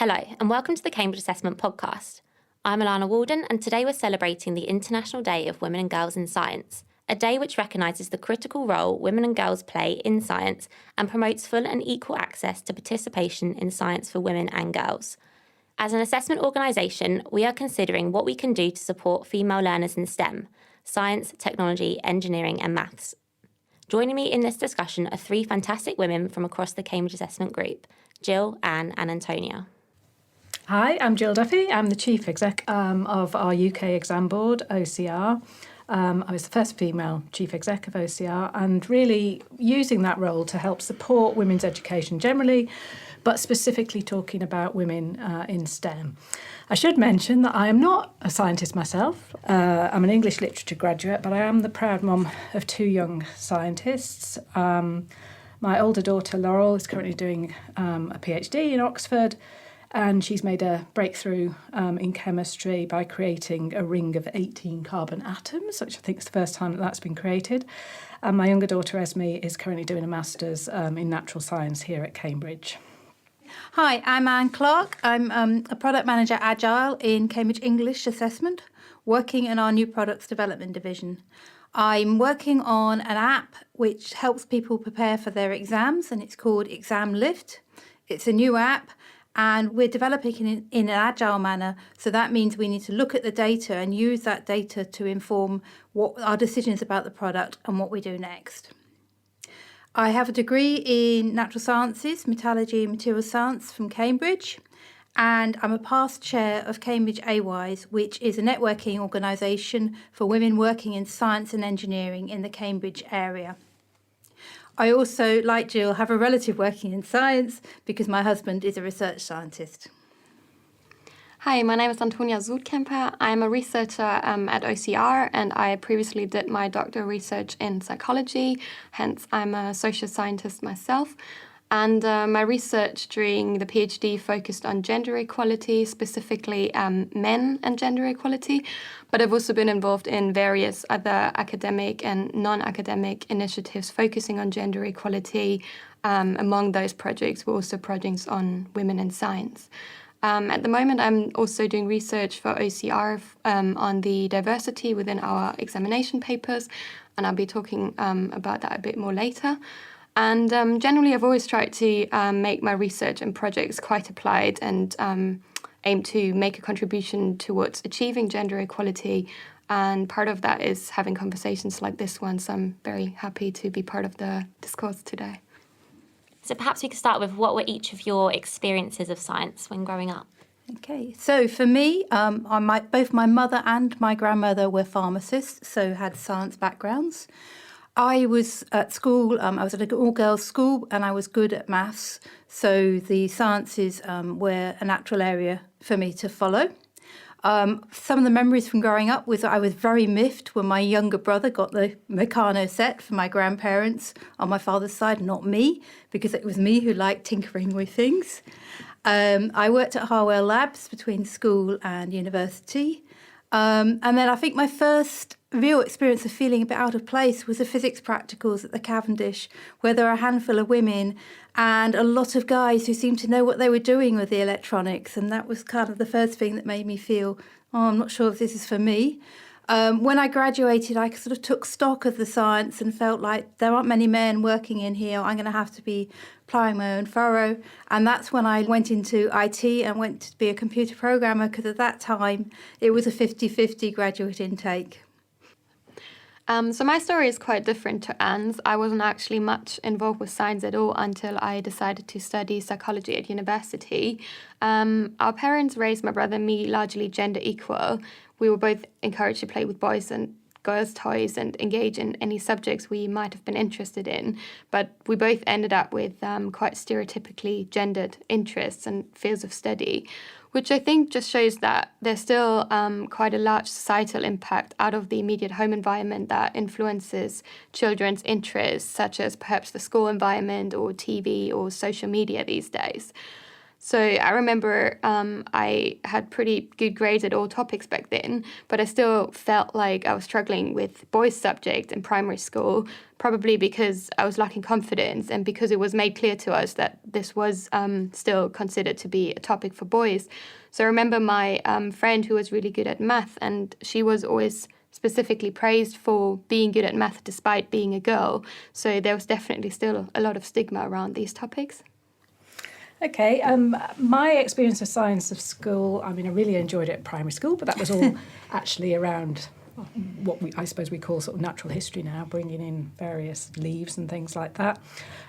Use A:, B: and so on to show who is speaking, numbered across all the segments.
A: Hello, and welcome to the Cambridge Assessment Podcast. I'm Alana Walden, and today we're celebrating the International Day of Women and Girls in Science, a day which recognises the critical role women and girls play in science and promotes full and equal access to participation in science for women and girls. As an assessment organisation, we are considering what we can do to support female learners in STEM, science, technology, engineering and maths. Joining me in this discussion are three fantastic women from across the Cambridge Assessment Group, Jill, Anne and Antonia.
B: Hi, I'm Jill Duffy. I'm the Chief Exec of our UK Exam Board, OCR. I was the first female Chief Exec of OCR and really using that role to help support women's education generally, but specifically talking about women in STEM. I should mention that I am not a scientist myself. I'm an English literature graduate, but I am the proud mum of two young scientists. My older daughter, Laurel, is currently doing a PhD in Oxford, and she's made a breakthrough in chemistry by creating a ring of 18 carbon atoms, which I think is the first time that that's been created. And my younger daughter, Esme, is currently doing a master's in natural science here at Cambridge.
C: Hi, I'm Clarke. I'm a product manager Agile in Cambridge English Assessment, working in our new products development division. I'm working on an app which helps people prepare for their exams, and it's called Exam Lift. It's a new app, and we're developing it in an agile manner. So that means we need to look at the data and use that data to inform what our decisions about the product and what we do next. I have a degree in natural sciences, metallurgy and material science from Cambridge, and I'm a past chair of Cambridge AWISE, which is a networking organisation for women working in science and engineering in the Cambridge area. I also, like Jill, have a relative working in science because my husband is a research scientist.
D: Hi, my name is Antonia Sudkämper. I'm a researcher at OCR, and I previously did my doctoral research in psychology, hence I'm a social scientist myself. And my research during the PhD focused on gender equality, specifically men and gender equality, but I've also been involved in various other academic and non-academic initiatives focusing on gender equality. Among those projects were also projects on women in science. At the moment, I'm also doing research for OCR on the diversity within our examination papers, and I'll be talking about that a bit more later. And generally, I've always tried to make my research and projects quite applied and aim to make a contribution towards achieving gender equality. And part of that is having conversations like this one, so I'm very happy to be part of the discourse today.
A: So perhaps we could start with what were each of your experiences of science when growing up?
C: Okay, so for me, both my mother and my grandmother were pharmacists, so had science backgrounds. I was at school, I was at an all-girls school, and I was good at maths, so the sciences were a natural area for me to follow. Some of the memories from growing up was that I was very miffed when my younger brother got the Meccano set for my grandparents on my father's side, not me, because it was me who liked tinkering with things. I worked at Harwell Labs between school and university. And then I think my first real experience of feeling a bit out of place was the physics practicals at the Cavendish, where there were a handful of women and a lot of guys who seemed to know what they were doing with the electronics. And that was kind of the first thing that made me feel, I'm not sure if this is for me. When I graduated, I sort of took stock of the science and felt like there aren't many men working in here. I'm going to have to be ploughing my own furrow. And that's when I went into IT and went to be a computer programmer, because at that time it was a 50-50 graduate intake.
D: So my story is quite different to Anne's. I wasn't actually much involved with science at all until I decided to study psychology at university. Our parents raised my brother and me largely gender equal. We were both encouraged to play with boys and girls' toys and engage in any subjects we might have been interested in. But we both ended up with quite stereotypically gendered interests and fields of study, which I think just shows that there's still quite a large societal impact out of the immediate home environment that influences children's interests, such as perhaps the school environment or TV or social media these days. So I remember I had pretty good grades at all topics back then, but I still felt like I was struggling with boys' subjects in primary school, probably because I was lacking confidence and because it was made clear to us that this was still considered to be a topic for boys. So I remember my friend who was really good at math, and she was always specifically praised for being good at math despite being a girl. So there was definitely still a lot of stigma around these topics.
B: Okay, my experience of science of school, I mean, I really enjoyed it at primary school, but that was all actually around what I suppose we call sort of natural history now, bringing in various leaves and things like that.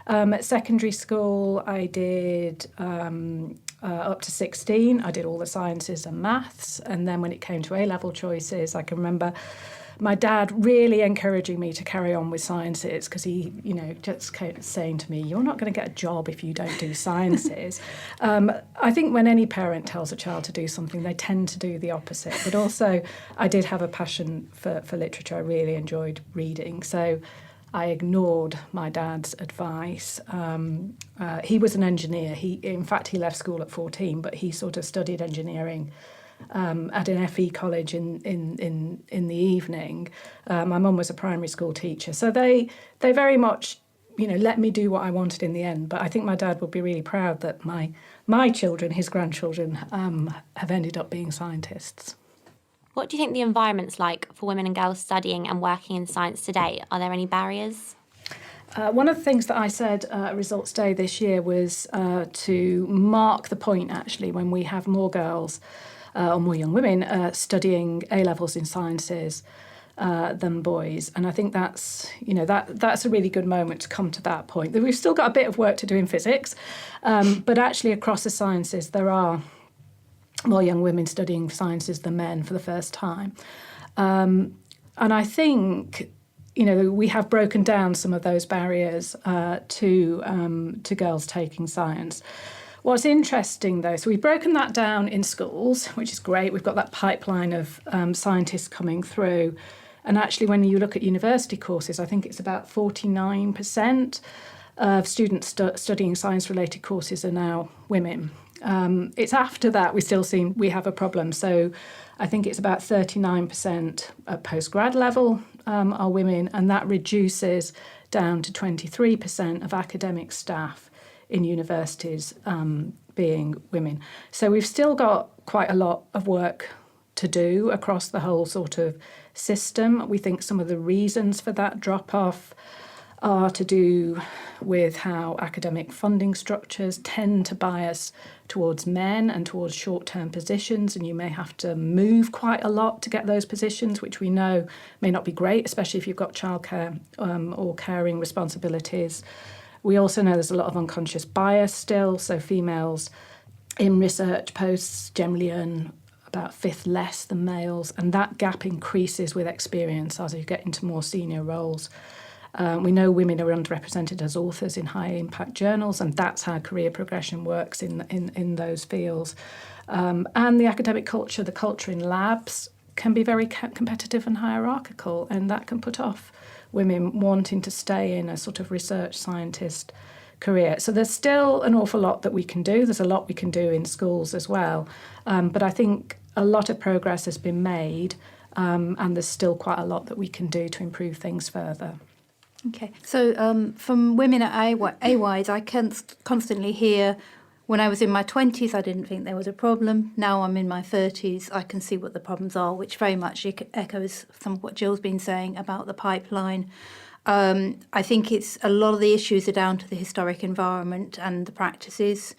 B: At secondary school, I did up to 16. I did all the sciences and maths, and then when it came to A-level choices, I can remember my dad really encouraging me to carry on with sciences because he, just kept saying to me, you're not going to get a job if you don't do sciences. I think when any parent tells a child to do something, they tend to do the opposite. But also, I did have a passion for literature. I really enjoyed reading. So I ignored my dad's advice. He was an engineer. In fact, he left school at 14, but he sort of studied engineering at an FE college in the evening. My mum was a primary school teacher, so they very much let me do what I wanted in the end. But I think my dad would be really proud that my children, his grandchildren, have ended up being scientists.
A: What do you think the environment's like for women and girls studying and working in science today? Are there any barriers?
B: One of the things that I said at Results Day this year was to mark the point, actually, when we have more girls or more young women studying A-levels in sciences than boys. And I think that's a really good moment to come to that point. We've still got a bit of work to do in physics, but actually across the sciences there are more young women studying sciences than men for the first time. And I think we have broken down some of those barriers to girls taking science. What's interesting, though, so we've broken that down in schools, which is great. We've got that pipeline of scientists coming through. And actually, when you look at university courses, I think it's about 49% of students studying science-related courses are now women. It's after that we have a problem. So I think it's about 39% at postgrad level are women, and that reduces down to 23% of academic staff in universities being women. So we've still got quite a lot of work to do across the whole sort of system. We think some of the reasons for that drop-off are to do with how academic funding structures tend to bias towards men and towards short-term positions, and you may have to move quite a lot to get those positions, which we know may not be great, especially if you've got childcare or caring responsibilities. We also know there's a lot of unconscious bias still, so females in research posts generally earn about a fifth less than males, and that gap increases with experience as you get into more senior roles. We know women are underrepresented as authors in high-impact journals, and that's how career progression works in those fields. And the academic culture, the culture in labs, can be very competitive and hierarchical, and that can put off women wanting to stay in a sort of research scientist career. So there's still an awful lot that we can do. There's a lot we can do in schools as well. But I think a lot of progress has been made, and there's still quite a lot that we can do to improve things further.
C: Okay, so from women at AWISE, I can constantly hear, when I was in my 20s, I didn't think there was a problem. Now I'm in my 30s, I can see what the problems are, which very much echoes some of what Jill's been saying about the pipeline. I think it's a lot of the issues are down to the historic environment and the practices.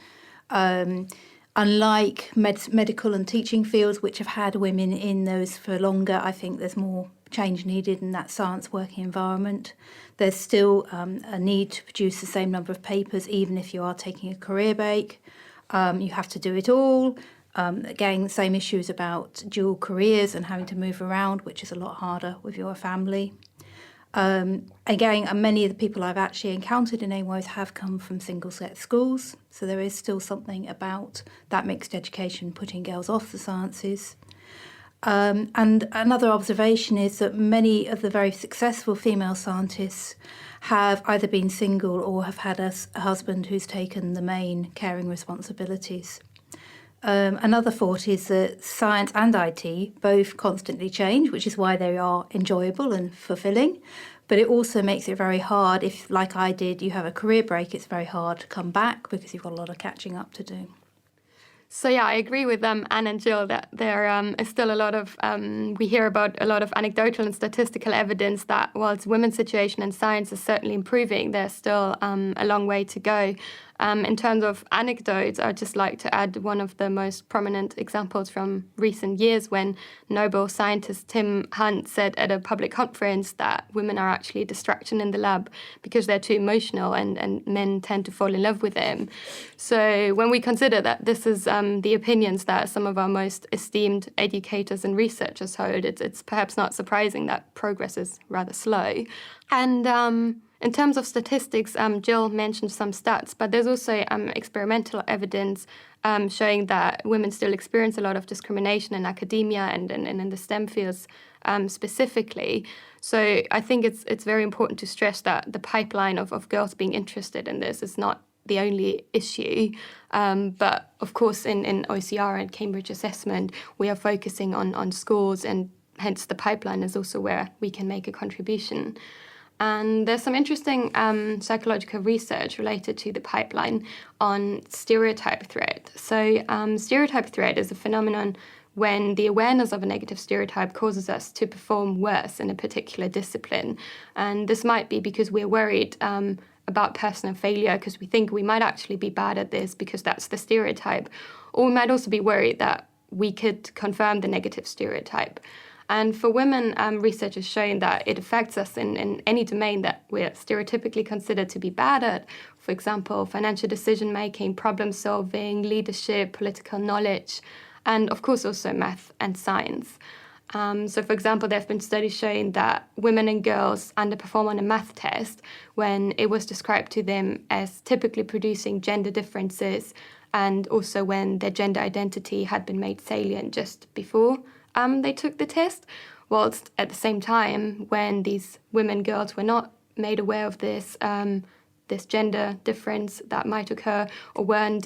C: Unlike medical and teaching fields, which have had women in those for longer, I think there's more change needed in that science working environment. There's still a need to produce the same number of papers, even if you are taking a career break. You have to do it all. Again, the same issues about dual careers and having to move around, which is a lot harder with your family. Again, many of the people I've actually encountered in AWISE have come from single-sex schools, so there is still something about that mixed education putting girls off the sciences. And another observation is that many of the very successful female scientists have either been single or have had a husband who's taken the main caring responsibilities. Another thought is that science and IT both constantly change, which is why they are enjoyable and fulfilling. But it also makes it very hard if, like I did, you have a career break, it's very hard to come back because you've got a lot of catching up to do.
D: So yeah, I agree with Anne and Jill that there is still a lot of, we hear about a lot of anecdotal and statistical evidence that whilst women's situation in science is certainly improving, there's still a long way to go. In terms of anecdotes, I'd just like to add one of the most prominent examples from recent years when Nobel scientist Tim Hunt said at a public conference that women are actually a distraction in the lab because they're too emotional and men tend to fall in love with them. So when we consider that this is the opinions that some of our most esteemed educators and researchers hold, it's perhaps not surprising that progress is rather slow. And in terms of statistics, Jill mentioned some stats, but there's also experimental evidence showing that women still experience a lot of discrimination in academia and in the STEM fields specifically. So I think it's very important to stress that the pipeline of girls being interested in this is not the only issue. But of course, in OCR and Cambridge Assessment, we are focusing on schools, and hence the pipeline is also where we can make a contribution. And there's some interesting psychological research related to the pipeline on stereotype threat. So stereotype threat is a phenomenon when the awareness of a negative stereotype causes us to perform worse in a particular discipline. And this might be because we're worried about personal failure because we think we might actually be bad at this because that's the stereotype. Or we might also be worried that we could confirm the negative stereotype. And for women, research has shown that it affects us in any domain that we're stereotypically considered to be bad at. For example, financial decision-making, problem-solving, leadership, political knowledge, and of course also math and science. So for example, there have been studies showing that women and girls underperform on a math test when it was described to them as typically producing gender differences, and also when their gender identity had been made salient just before they took the test, whilst at the same time, when these women girls were not made aware of this gender difference that might occur or weren't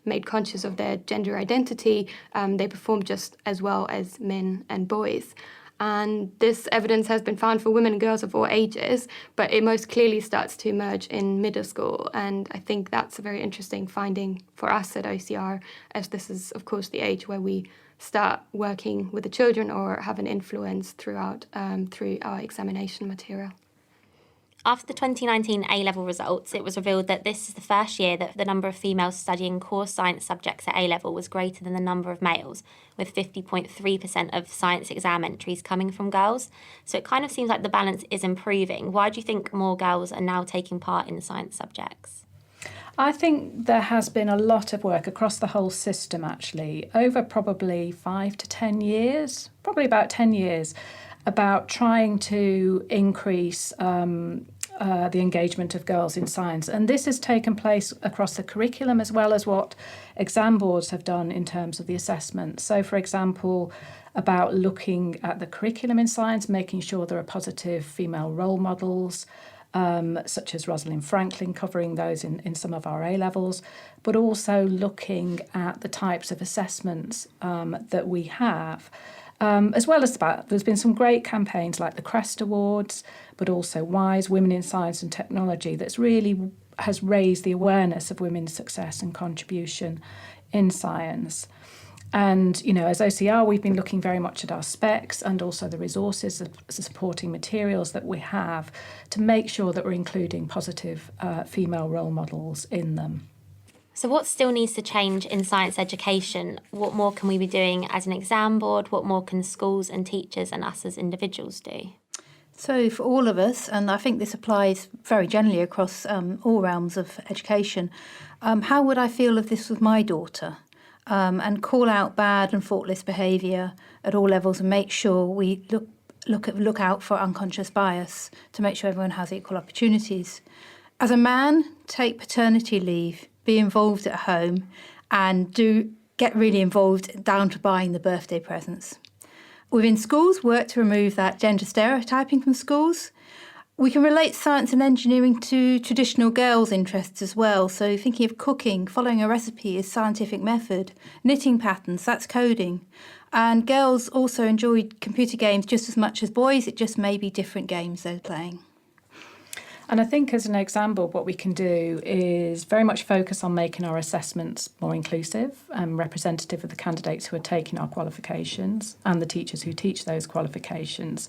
D: made conscious of their gender identity, they performed just as well as men and boys. And this evidence has been found for women and girls of all ages, but it most clearly starts to emerge in middle school. And I think that's a very interesting finding for us at OCR, as this is, of course, the age where we start working with the children or have an influence through our examination material.
A: After the 2019 A-level results, it was revealed that this is the first year that the number of females studying core science subjects at A-level was greater than the number of males, with 50.3% of science exam entries coming from girls. So it kind of seems like the balance is improving. Why do you think more girls are now taking part in the science subjects?
B: I think there has been a lot of work across the whole system, actually, over probably 5 to 10 years, probably about 10 years, about trying to increase the engagement of girls in science. And this has taken place across the curriculum as well as what exam boards have done in terms of the assessment. So, for example, about looking at the curriculum in science, making sure there are positive female role models, such as Rosalind Franklin, covering those in some of our A-levels, but also looking at the types of assessments that we have. As well as that, there's been some great campaigns like the Crest Awards, but also WISE, Women in Science and Technology, that's really has raised the awareness of women's success and contribution in science. And, you know, as OCR, we've been looking very much at our specs and also the resources, the supporting materials that we have to make sure that we're including positive female role models in them.
A: So what still needs to change in science education? What more can we be doing as an exam board? What more can schools and teachers and us as individuals do?
C: So for all of us, and I think this applies very generally across all realms of education, how would I feel if this was my daughter? And call out bad and thoughtless behaviour at all levels and make sure we look out for unconscious bias to make sure everyone has equal opportunities. As a man, take paternity leave, be involved at home, and do get really involved down to buying the birthday presents. Within schools, work to remove that gender stereotyping from schools. We can relate science and engineering to traditional girls' interests as well. So thinking of cooking, following a recipe is scientific method. Knitting patterns, that's coding. And girls also enjoyed computer games just as much as boys. It just may be different games they're playing.
B: And I think as an example, what we can do is very much focus on making our assessments more inclusive and representative of the candidates who are taking our qualifications and the teachers who teach those qualifications.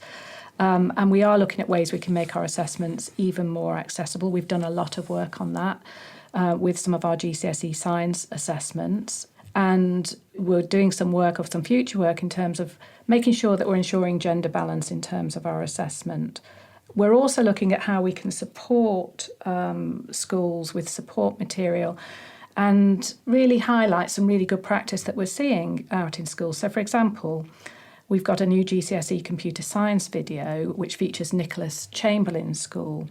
B: And we are looking at ways we can make our assessments even more accessible. We've done a lot of work on that with some of our GCSE science assessments. And we're doing some future work in terms of making sure that we're ensuring gender balance in terms of our assessment. We're also looking at how we can support schools with support material and really highlight some really good practice that we're seeing out in schools. So, for example, we've got a new GCSE computer science video which features Nicholas Chamberlain's school,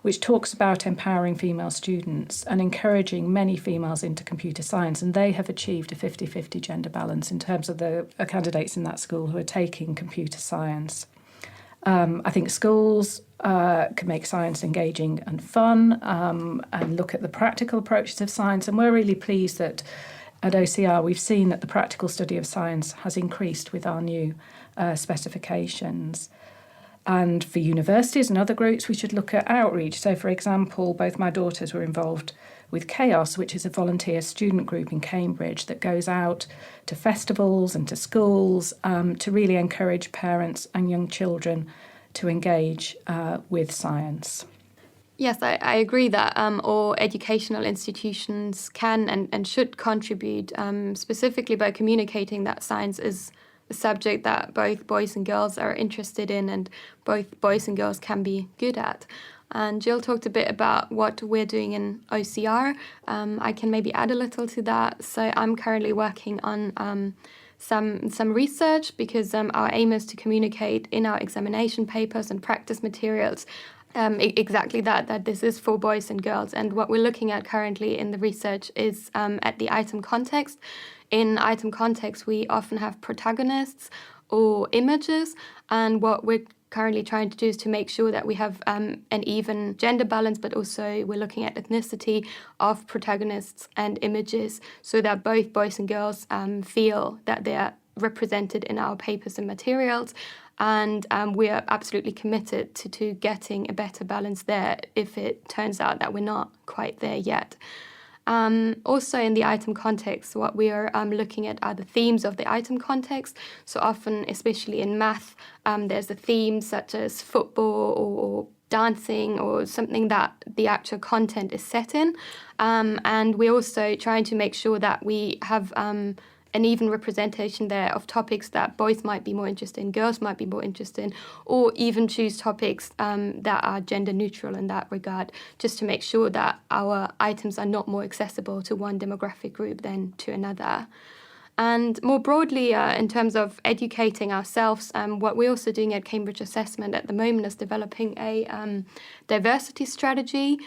B: which talks about empowering female students and encouraging many females into computer science. And they have achieved a 50-50 gender balance in terms of the candidates in that school who are taking computer science. I think schools can make science engaging and fun and look at the practical approaches of science. And we're really pleased that at OCR we've seen that the practical study of science has increased with our new specifications. And for universities and other groups, we should look at outreach. So, for example, both my daughters were involved with Chaos, which is a volunteer student group in Cambridge that goes out to festivals and to schools to really encourage parents and young children to engage with science.
D: Yes, I agree that all educational institutions can and should contribute, specifically by communicating that science is a subject that both boys and girls are interested in and both boys and girls can be good at. And Jill talked a bit about what we're doing in OCR. I can maybe add a little to that. So I'm currently working on some research because our aim is to communicate in our examination papers and practice materials exactly that this is for boys and girls. And what we're looking at currently in the research is at the item context. In item context, we often have protagonists or images, and what we're currently trying to do is to make sure that we have an even gender balance, but also we're looking at ethnicity of protagonists and images so that both boys and girls feel that they're represented in our papers and materials. And we are absolutely committed to getting a better balance there if it turns out that we're not quite there yet. Also in the item context, what we are looking at are the themes of the item context. So often, especially in math, there's a theme such as football or dancing or something that the actual content is set in. And we're also trying to make sure that we have an even representation there of topics that boys might be more interested in, girls might be more interested in, or even choose topics that are gender neutral in that regard, just to make sure that our items are not more accessible to one demographic group than to another. And more broadly, in terms of educating ourselves, what we're also doing at Cambridge Assessment at the moment is developing a diversity strategy.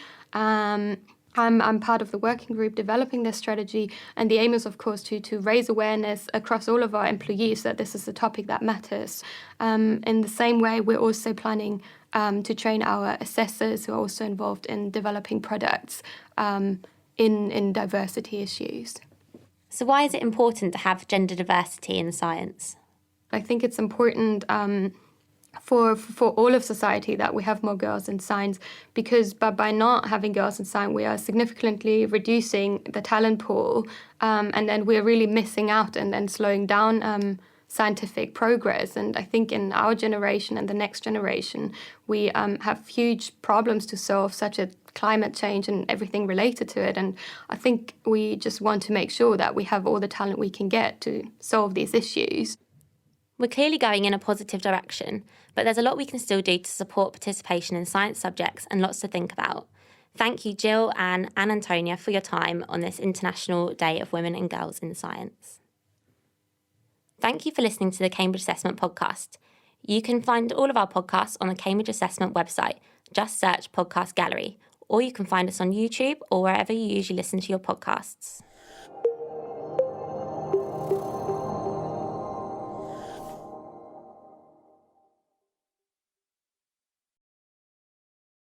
D: I'm part of the working group developing this strategy, and the aim is, of course, to raise awareness across all of our employees that this is a topic that matters. In the same way, we're also planning to train our assessors who are also involved in developing products in diversity issues.
A: So why is it important to have gender diversity in science?
D: I think it's important for all of society that we have more girls in science, because by not having girls in science, we are significantly reducing the talent pool, and then we're really missing out and then slowing down scientific progress. And I think in our generation and the next generation, we have huge problems to solve, such as climate change and everything related to it. And I think we just want to make sure that we have all the talent we can get to solve these issues.
A: We're clearly going in a positive direction, but there's a lot we can still do to support participation in science subjects and lots to think about. Thank you, Jill, Anne and Antonia, for your time on this International Day of Women and Girls in Science. Thank you for listening to the Cambridge Assessment podcast. You can find all of our podcasts on the Cambridge Assessment website. Just search Podcast Gallery, or you can find us on YouTube or wherever you usually listen to your podcasts.